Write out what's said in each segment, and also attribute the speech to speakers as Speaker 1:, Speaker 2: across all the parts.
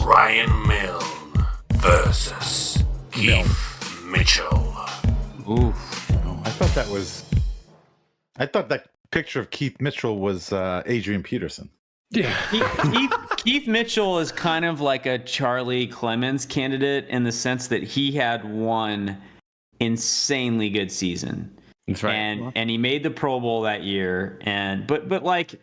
Speaker 1: Ryan Milne versus Keith Mitchell.
Speaker 2: Oof. I thought that picture of Keith Mitchell was Adrian Peterson.
Speaker 3: Yeah.
Speaker 4: Keith Mitchell is kind of like a Charlie Clemens candidate in the sense that he had one insanely good season.
Speaker 3: That's right.
Speaker 4: And he made the Pro Bowl that year. But like,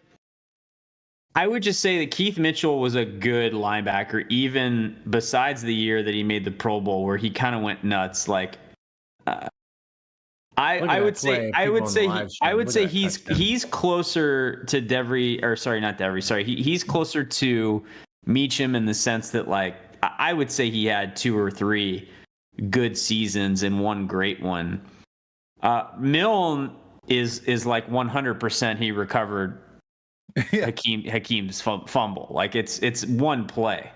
Speaker 4: I would just say that Keith Mitchell was a good linebacker, even besides the year that he made the Pro Bowl, where he kind of went nuts. Like, I would say he's closer to he's closer to Meacham in the sense that, like, I would say he had 2 or 3 good seasons and one great one. Milne is like 100% he recovered Hakeem's fumble. Like, it's one play.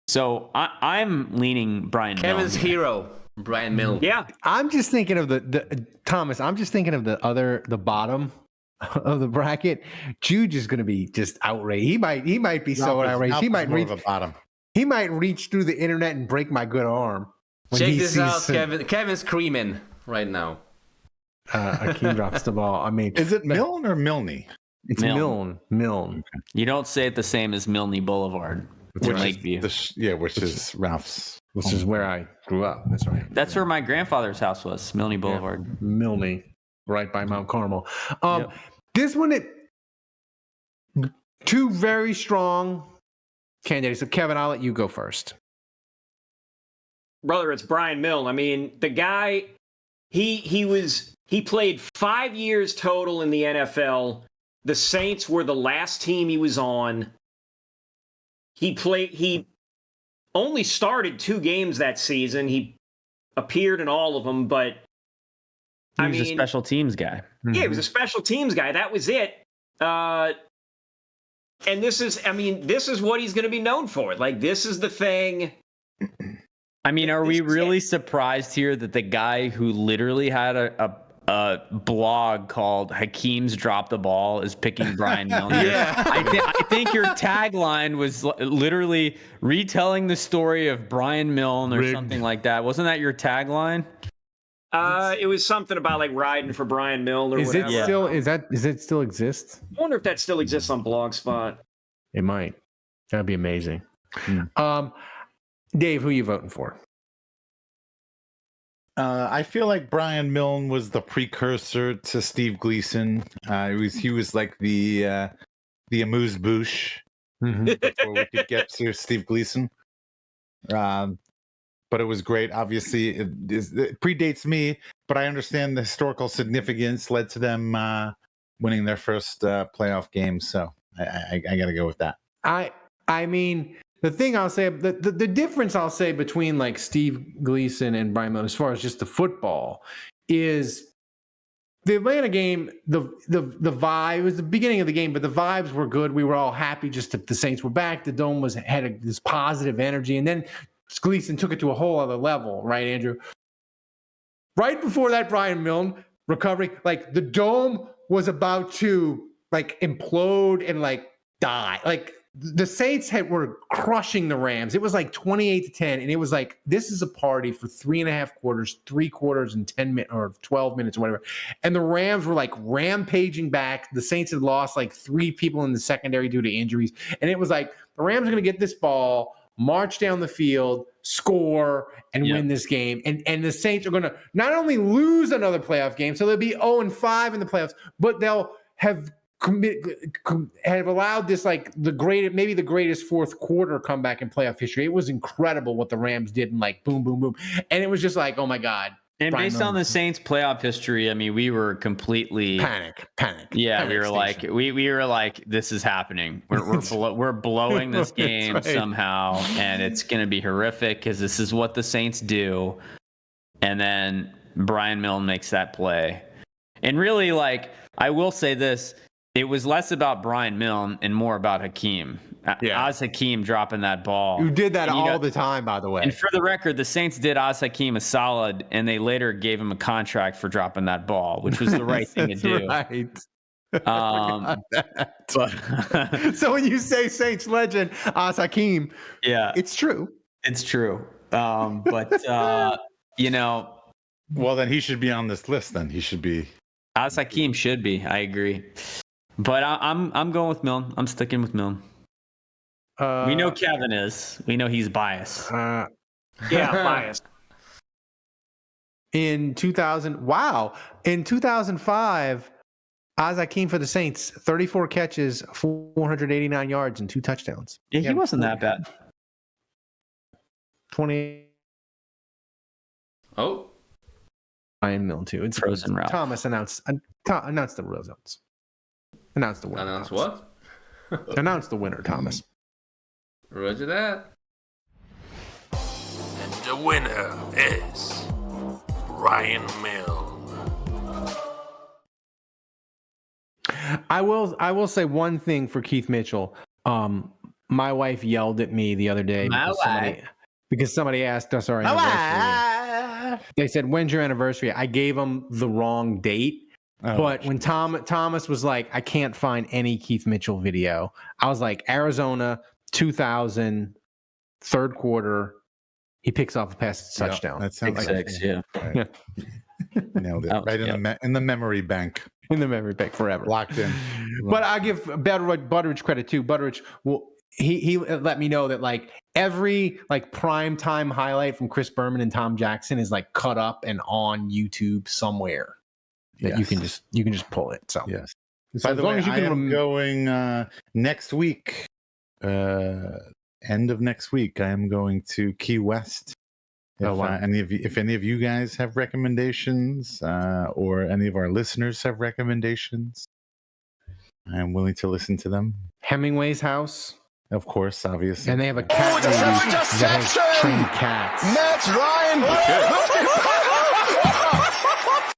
Speaker 4: So I'm leaning Brian
Speaker 5: Kevin's
Speaker 4: Milne.
Speaker 5: hero, Brian Milne.
Speaker 4: Yeah.
Speaker 3: I'm just thinking of the Thomas. I'm just thinking of the bottom of the bracket. Jude is going to be just outraged. He might be so outraged. He might reach
Speaker 2: the bottom.
Speaker 3: He might reach through the internet and break my good arm.
Speaker 5: Check this out, Kevin. Kevin's screaming right now.
Speaker 3: Hakeem drops the ball. I mean,
Speaker 2: Is it Milne or Milne?
Speaker 3: it's
Speaker 4: Milne.
Speaker 3: Milne.
Speaker 4: You don't say it the same as Milne Boulevard.
Speaker 2: Which
Speaker 4: Lakeview.
Speaker 2: is Ralph's.
Speaker 3: Which is where I grew up. That's right.
Speaker 4: That's where my grandfather's house was, Milne Boulevard.
Speaker 3: Milne, right by Mount Carmel.
Speaker 4: Yep.
Speaker 3: This one, two very strong candidates. So, Kevin, I'll let you go first.
Speaker 6: Brother, it's Brian Milne. I mean, the guy, he played 5 years total in the NFL. The Saints were the last team he was on. He only started 2 games that season. He appeared in all of them, but
Speaker 4: He was a special teams guy.
Speaker 6: Yeah, he was a special teams guy. That was it. And this is what he's going to be known for. Like, this is the thing.
Speaker 4: I mean, are we really surprised here that the guy who literally had a blog called Hakeem's Drop the Ball is picking Brian Milne?
Speaker 5: Yeah.
Speaker 4: I think your tagline was literally retelling the story of Brian Milne or something like that. Wasn't that your tagline?
Speaker 6: It was something about like riding for Brian Milne or
Speaker 3: Is
Speaker 6: whatever.
Speaker 3: it still? Is it still exist?
Speaker 6: I wonder if that still exists on Blogspot.
Speaker 3: It might. That'd be amazing. Dave, who are you voting for?
Speaker 2: I feel like Brian Milne was the precursor to Steve Gleason. He was like the amuse bouche before we could get to Steve Gleason. But it was great. Obviously, it predates me, but I understand the historical significance led to them winning their first playoff game. So I got to go with that.
Speaker 3: I mean, the thing I'll say, the difference I'll say between like Steve Gleason and Brian Milne, as far as just the football, is the Atlanta game. The vibe, it was the beginning of the game, but the vibes were good. We were all happy just that the Saints were back. The dome had this positive energy, and then Gleason took it to a whole other level, right, Andrew? Right before that, Brian Milne recovery, like the dome was about to like implode and like die. Like the Saints were crushing the Rams. It was like 28-10, and it was like, this is a party for 3.5 quarters, 3 quarters, and 10 minutes or 12 minutes or whatever. And the Rams were like rampaging back. The Saints had lost like 3 people in the secondary due to injuries, and it was like the Rams are going to get this ball, march down the field, score, and win this game. And the Saints are going to not only lose another playoff game, so they'll be 0-5 in the playoffs, but they'll have allowed this like maybe the greatest fourth quarter comeback in playoff history. It was incredible what the Rams did, and like boom, boom, boom. And it was just like, oh my God.
Speaker 4: And based on the Saints playoff history, I mean, we were completely
Speaker 3: panic.
Speaker 4: Yeah,
Speaker 3: panic
Speaker 4: we were
Speaker 3: station.
Speaker 4: like, we were like, this is happening. We're blowing this game somehow, and it's going to be horrific because this is what the Saints do. And then Brian Milne makes that play, and really, like, I will say this: it was less about Brian Milne and more about Hakeem. Oz Hakeem dropping that ball.
Speaker 3: You did that all the time, by the way.
Speaker 4: And for the record, the Saints did Oz Hakeem a solid, and they later gave him a contract for dropping that ball, which was the right thing to do.
Speaker 3: Right.
Speaker 4: But
Speaker 3: So when you say Saints legend, Hakeem,
Speaker 4: yeah,
Speaker 3: it's true.
Speaker 4: it's true. You know,
Speaker 2: Well, then he should be on this list. Then he should be.
Speaker 4: Hakeem should be. I agree. But I'm going with Milne. I'm sticking with Milne. We know Kevin is. We know he's biased.
Speaker 6: Yeah, biased.
Speaker 3: In 2005, Hakeem for the Saints, 34 catches, 489 yards, and 2 touchdowns.
Speaker 4: Yeah, he wasn't that bad.
Speaker 3: 20.
Speaker 5: Oh,
Speaker 3: Brian Milne too. It's
Speaker 4: Frozen Ralph.
Speaker 3: Thomas announced the results. Announced the winner.
Speaker 5: announce
Speaker 3: Thomas.
Speaker 5: what?
Speaker 3: Announced the winner, Thomas.
Speaker 5: Roger that.
Speaker 1: And the winner is Ryan Milne.
Speaker 3: I will say one thing for Keith Mitchell. My wife yelled at me the other day because somebody asked us our anniversary. They said, "When's your anniversary?" I gave them the wrong date. But when Thomas was like, "I can't find any Keith Mitchell video," I was like, "Arizona, 2000, third quarter, he picks off a pass touchdown."
Speaker 2: That sounds like
Speaker 4: Six, yeah.
Speaker 2: Right. Nailed it. Right in the memory bank.
Speaker 3: In the memory bank forever.
Speaker 2: Locked in.
Speaker 3: But I give Butteridge credit too. Butteridge, well, he let me know that like every like prime time highlight from Chris Berman and Tom Jackson is like cut up and on YouTube somewhere that you can just pull it. So
Speaker 2: yes.
Speaker 3: So
Speaker 2: By the way, I am going next week. End of next week, I am going to Key West. If any of you guys have recommendations, or any of our listeners have recommendations, I am willing to listen to them.
Speaker 3: Hemingway's house,
Speaker 2: of course, obviously,
Speaker 3: and they have a cat lady that has trained cats.
Speaker 7: That's Ryan.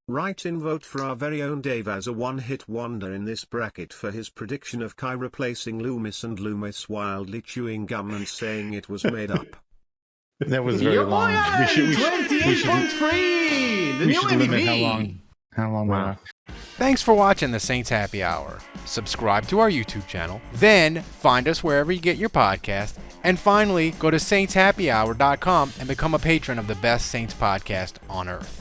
Speaker 8: Write in vote for our very own Dave as a one-hit wonder in this bracket for his prediction of Kai replacing Loomis and Loomis wildly chewing gum and saying it was made up.
Speaker 2: That was very long. We should
Speaker 3: 28 points free. The new
Speaker 2: limit
Speaker 3: MVP.
Speaker 2: how long.
Speaker 3: Wow.
Speaker 7: Thanks for watching the Saints Happy Hour. Subscribe to our YouTube channel, then find us wherever you get your podcast, and finally go to saintshappyhour.com and become a patron of the best Saints podcast on earth.